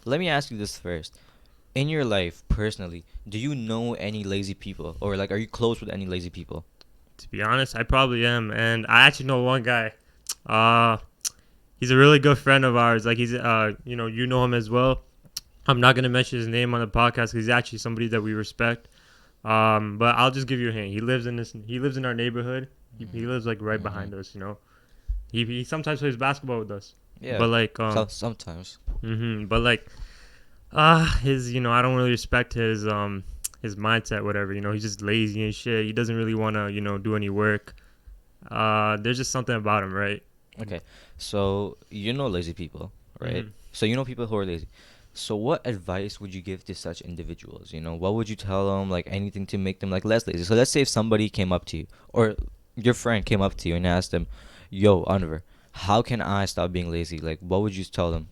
let me ask you this first. In your life, personally, do you know any lazy people, or like, are you close with any lazy people? To be honest, I probably am, and I actually know one guy. Uh, he's a really good friend of ours. Like he's you know him as well. I'm not gonna mention his name on the podcast because he's actually somebody that we respect. But I'll just give you a hint. He lives in this. He lives in our neighborhood. He lives like right Mm-hmm. behind us. He sometimes plays basketball with us. Yeah. But like So sometimes. but like his I don't really respect his mindset, whatever. He's just lazy and shit. He doesn't really want to do any work. There's just something about him, right? Okay. So you know lazy people, right? hmm So you know people who are lazy. So what advice would you give to such individuals? What would you tell them? Like anything to make them like less lazy. So let's say if somebody came up to you, or your friend came up to you and asked them, "Yo, Unver, how can I stop being lazy?" Like, what would you tell them?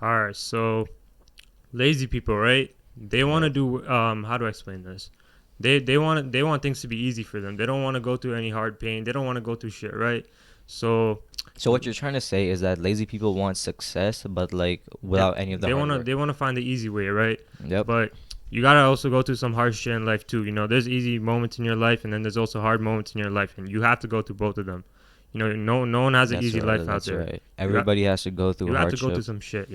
All right, so lazy people, right? They want Yeah. to do how do I explain this? They want things to be easy for them. They don't want to go through any hard pain. They don't want to go through shit, right? So So what you're trying to say is that lazy people want success, but like Yep. without any of the They hard wanna work. they wanna find the easy way, right? Yep. But you gotta also go through some hard shit in life too. There's easy moments in your life, and then there's also hard moments in your life, and you have to go through both of them. No one has an That's easy right. life out That's there. right. You got Everybody has to go you through have to go through hardship. some shit.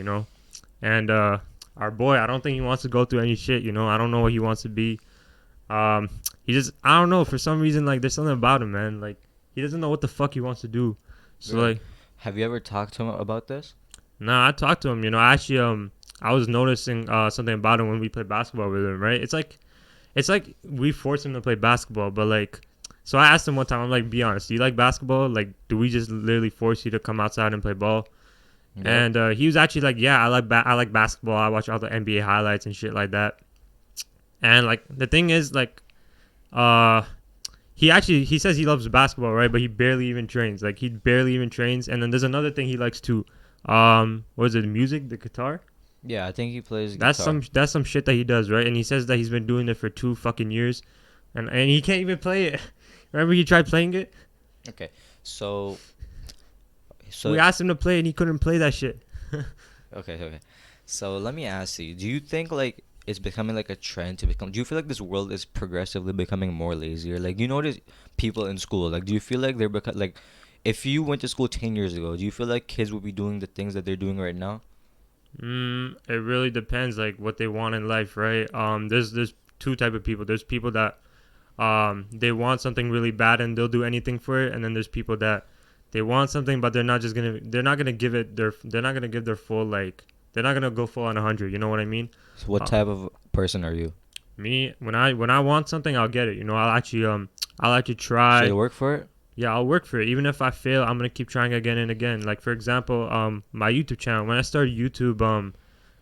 And our boy, I don't think he wants to go through any shit. I don't know what he wants to be. He just I don't know, for some reason, like there's something about him, man. Like he doesn't know what the fuck he wants to do. So Really? like Have you ever talked to him about this? Nah, I talked to him. I actually I was noticing something about him when we played basketball with him. Right? It's like we forced him to play basketball, but like, so I asked him one time. I'm like, be honest, do you like basketball? Like, do we just literally force you to come outside and play ball? Yep. And he was actually like, yeah, I like basketball. I watch all the NBA highlights and shit like that. And like the thing is like, uh, he says he loves basketball, right? But he barely even trains. Like he barely even trains. And then there's another thing he likes too. What is it? Music, the guitar. Yeah, I think he plays That's guitar. some shit that he does, right? And he says that he's been doing it for 2 fucking years, and he can't even play it. Remember he tried playing it? Okay. So We so asked him to play and he couldn't play that shit. okay. So let me ask you, do you think like it's becoming like a trend to become, do you feel like this world is progressively becoming more lazier? Like, you notice people in school, like do you feel like like if you went to school 10 years ago, do you feel like kids would be doing the things that they're doing right now? It really depends, like what they want in life, right? There's two type of people. There's people that they want something really bad and they'll do anything for it, and then there's people that they want something but they're not gonna give it their they're not gonna give their full, like they're not gonna go full on 100. You know what I mean? So what Uh, type of person are you? Me, when I want something, I'll get it. I'll actually So try. you work for it? Yeah, I'll work for it. Even if I fail, I'm gonna keep trying again and again. Like for example, my YouTube channel. When I started YouTube,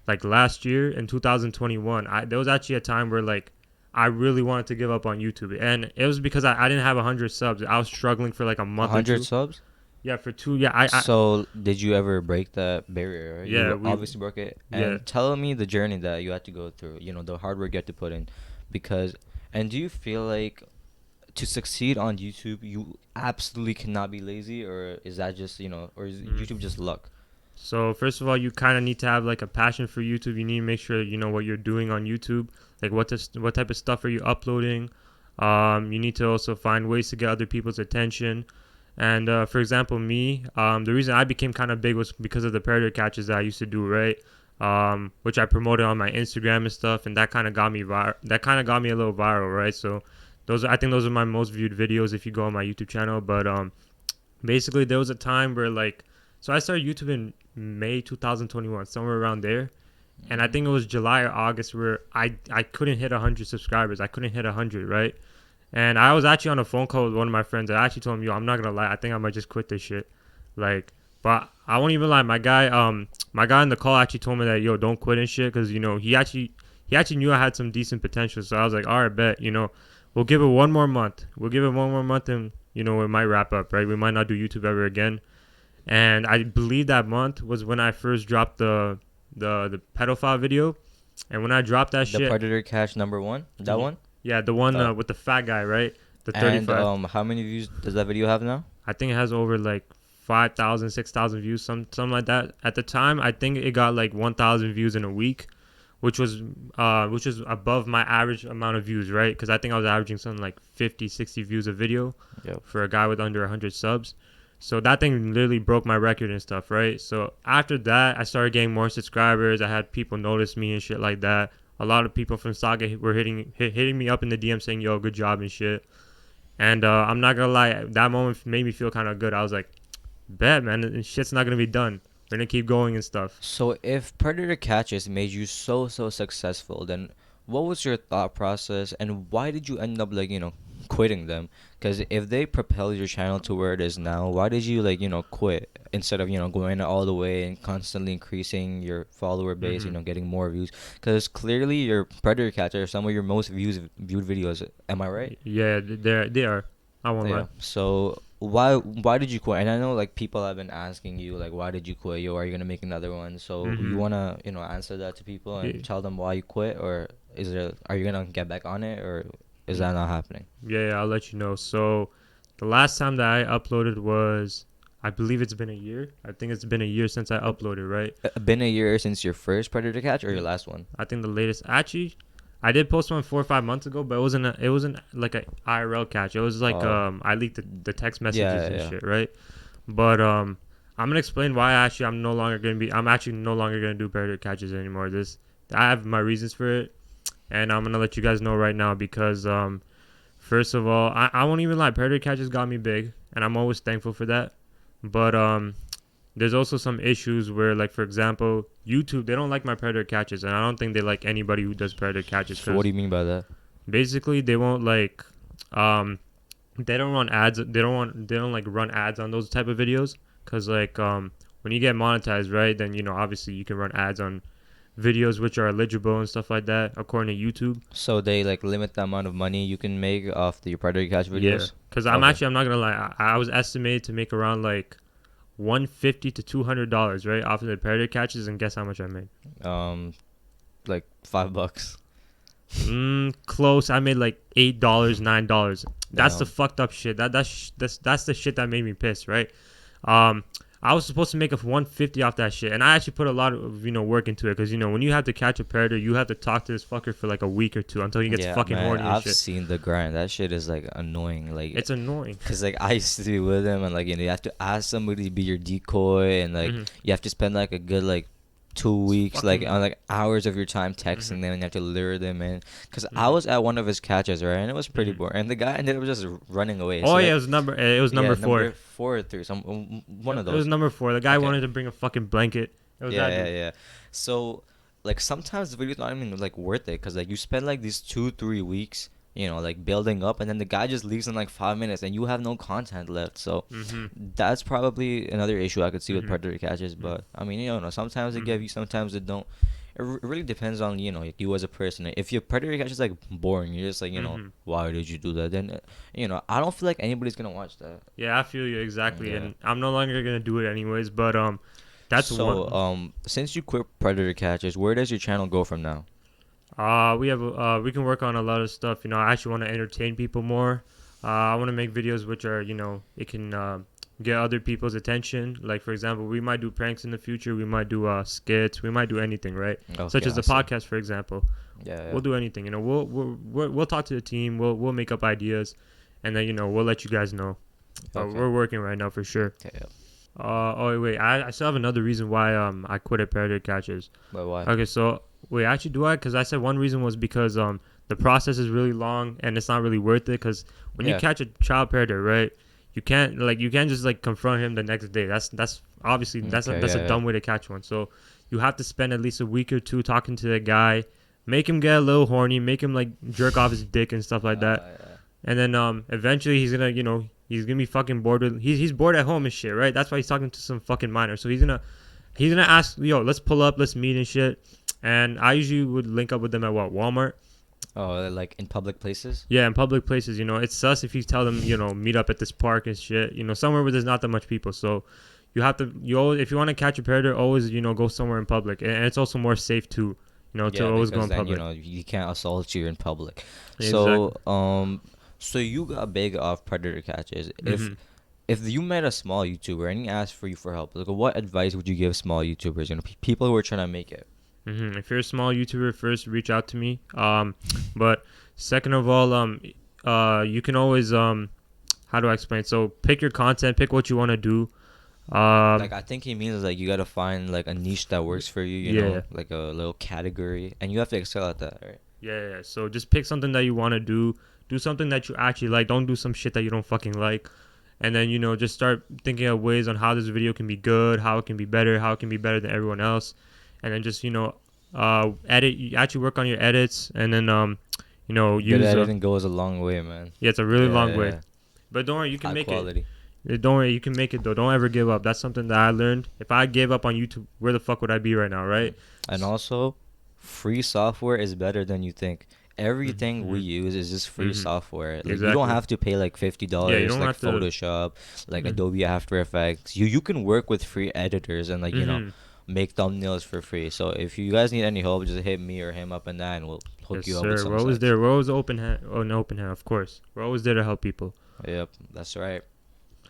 like last year in 2021, there was actually a time where like I really wanted to give up on YouTube, and it was because I didn't have 100 subs. I was struggling for like a A month or hundred two. subs? Yeah, for two. Yeah, I So did you ever break that barrier? Right? yeah You we obviously broke it. yeah. And tell me the journey that you had to go through, the hard work you had to put in. Because, and do you feel like to succeed on YouTube, you absolutely cannot be lazy, or is that just, or is Mm. YouTube just luck? So first of all, you kind of need to have like a passion for YouTube. You need to make sure you know what you're doing on YouTube. Like what type of stuff are you uploading? You need to also find ways to get other people's attention. And for example, me, the reason I became kind of big was because of the predator catches that I used to do, right? Which I promoted on my Instagram and stuff, and that kind of got me that kind of got me a little viral, right? So I think those are my most viewed videos if you go on my YouTube channel. But basically there was a time where like, so I started YouTube in May 2021, somewhere around there, and I Hmm. think it was July or August where I couldn't hit 100 subscribers. I couldn't hit 100, right? And I was actually on a phone call with one of my friends. I actually told him, yo, I'm not gonna lie, I think I might just quit this shit. Like, but I won't even lie. My guy in the call actually told me that, yo, don't quit and shit, because he actually knew I had some decent potential. So I was like, all right, bet, we'll give it one more month. We'll give it one more month, and it might wrap up, right? We might not do YouTube ever again. And I believe that month was when I first dropped the pedophile video. And when I dropped that The shit, Predator Catch number one? That one? yeah, the one Oh. with the fat guy, right? The And 35. how many views does that video have now? I think it has over like 5,000, 6,000 views, something like that. At the time, I think it got like 1,000 views in a week, which was above my average amount of views, right? Because I think I was averaging something like 50, 60 views a video Yep. for a guy with under 100 subs. So that thing literally broke my record and stuff, right? So after that, I started getting more subscribers. I had people notice me and shit like that. A lot of people from Saga were hitting me up in the DM saying, "Yo, good job" and shit. And I'm not gonna lie, that moment made me feel kind of good. I was like, "Bet, man, this shit's not gonna be done. We're gonna keep going and stuff." So if Predator Catches made you so successful, then what was your thought process and why did you end up like, quitting them? Because if they propelled your channel to where it is now, why did you like, quit instead of, going all the way and constantly increasing your follower base, Hmm. getting more views? Because clearly your Predator Catcher are some of your most viewed videos. Am I right? Yeah, they are. I won't Yeah. lie. So why did you quit? And I know like people have been asking you like why did you quit? Yo, are you gonna make another one? So you Hmm. wanna answer that to people and tell them why you quit, or are you gonna get back on it, or is that not happening? Yeah, I'll let you know. So, the last time that I uploaded was, I believe it's been a year. I think it's been a year since I uploaded, right? Been a year since your first Predator Catch or your last one? I think the latest, actually, I did post one 4 or 5 months ago, but it wasn't like a IRL catch. It was like Oh, I leaked the text yeah, messages yeah, and yeah. shit, right? But I'm gonna explain why I'm actually no longer gonna do predator catches anymore. I have my reasons for it, and I'm gonna let you guys know right now because first of all, I won't even lie. Predator catches got me big, and I'm always thankful for that. But there's also some issues where, like for example, YouTube they don't like my predator catches, and I don't think they like anybody who does predator catches So what because do you mean by that? basically they won't like they don't run ads. They don't like run ads on those type of videos because like when you get monetized, right? Then obviously you can run ads on videos which are eligible and stuff like that according to YouTube. So they like limit the amount of money you can make off the Predator Catch Yeah, videos? because Okay. I'm not gonna lie. I was estimated to make around like $150 to $200 right off of the predator catches, and guess how much I made? Um, like $5. Close. I made like $8, $9. That's the Damn. fucked up shit. That's the shit that made me pissed, right? Um, I was supposed to make a 150 off that shit, and I actually put a lot of work into it because when you have to catch a predator, you have to talk to this fucker for like a week or two until he gets Yeah, fucking man, horny and I've shit. seen the grind. That shit is like annoying. Like, It's annoying. cause like I used to be with him, and like you have to ask somebody to be your decoy, and like Hmm. you have to spend like a good like 2 weeks, like Fucking. on like hours of your time Hmm. texting them, and you have to lure them in. Cause I Hmm. was at one of his catches, right, and it was pretty Hmm. boring, and the guy ended up just running away. Oh So yeah, like, it was yeah, number four. number 4 or 3, one of It was those. number four. The guy Okay. wanted to bring a fucking blanket. It was Yeah, that yeah, dude. yeah. So, like sometimes the video's not even like worth it, cause like you spend like these 2 3 weeks, like building up, and then the guy just leaves in like 5 minutes, and you have no content left. So, Mhm. that's probably another issue I could see with Mhm. predator catches. Mhm. But I mean, sometimes they give Mhm. you, sometimes they don't. It really depends on like, you as a person. If your predator catch is like boring, you're just like Mhm. why did you do that? Then I don't feel like anybody's gonna watch that. Yeah, I feel you exactly, Yeah. and I'm no longer gonna do it anyways. But that's So one. since you quit predator catches, where does your channel go from now? We can work on a lot of stuff. I actually want to entertain people more. I want to make videos which are it can get other people's attention. Like for example, we might do pranks in the future. We might do skits. We might do anything, right? Such Okay, as I the see. podcast, for example. Yeah, yeah. We'll do anything. We'll talk to the team. We'll make up ideas, and then we'll let you guys know. But Okay. we're working right now for sure. Okay, yeah. Oh wait, I still have another reason why I quit at predator catches. But why? Okay, so wait, actually, do I? Because I said one reason was because the process is really long and it's not really worth it. Because when you Yeah. catch a child predator, right, you can't just like confront him the next day. That's obviously Okay, that's a yeah, yeah. dumb way to catch one. So you have to spend at least a week or two talking to the guy, make him get a little horny, make him like jerk off his dick and stuff like that, Yeah. and then eventually he's gonna be fucking bored with he's bored at home and shit, right? That's why he's talking to some fucking minor. So he's gonna ask, yo, let's pull up, let's meet and shit. And I usually would link up with them at Walmart. Oh, like in public places? Yeah, in public places, it's sus if you tell them, meet up at this park and shit, somewhere where there's not that much people. So you have to, if you want to catch a predator, always, go somewhere in public. And it's also more safe too, to Yeah, always go because in then public. you can't assault you in public. Yeah, exactly. So so you got big off predator catches. If Hmm. if you met a small YouTuber and he asked for you for help, like what advice would you give small YouTubers? People who are trying to make it. If you're a small YouTuber, first reach out to me. But second of all, you can always how do I explain? So pick your content, pick what you want to do. Like I think he means like you gotta find like a niche that works for you, you Yeah. know, like a little category, and you have to excel at that, right? Yeah. So just pick something that you want to do. Do something that you actually like. Don't do some shit that you don't fucking like. And then, just start thinking of ways on how this video can be good, how it can be better, how it can be better than everyone else. And then just, edit. You actually work on your edits, and then, Good use. editing goes a long way, man. Yeah, it's a really long Yeah, way. But don't worry, you can high make quality. it. Don't worry, you can make it though. Don't ever give up. That's something that I learned. If I gave up on YouTube, where the fuck would I be right now, right? And also, free software is better than you think. Everything we use is just free software. Like you don't Exactly. have to pay like $50 Yeah, you don't like have to. Photoshop, like Adobe After Effects. You can work with free editors and like make thumbnails for free. So if you guys need any help, just hit me or him up and that, and we'll hook Yes, you up with sir. some We're always sites. there. We're always open hand. Oh, an open hand, of course. We're always there to help people. Yep, that's right.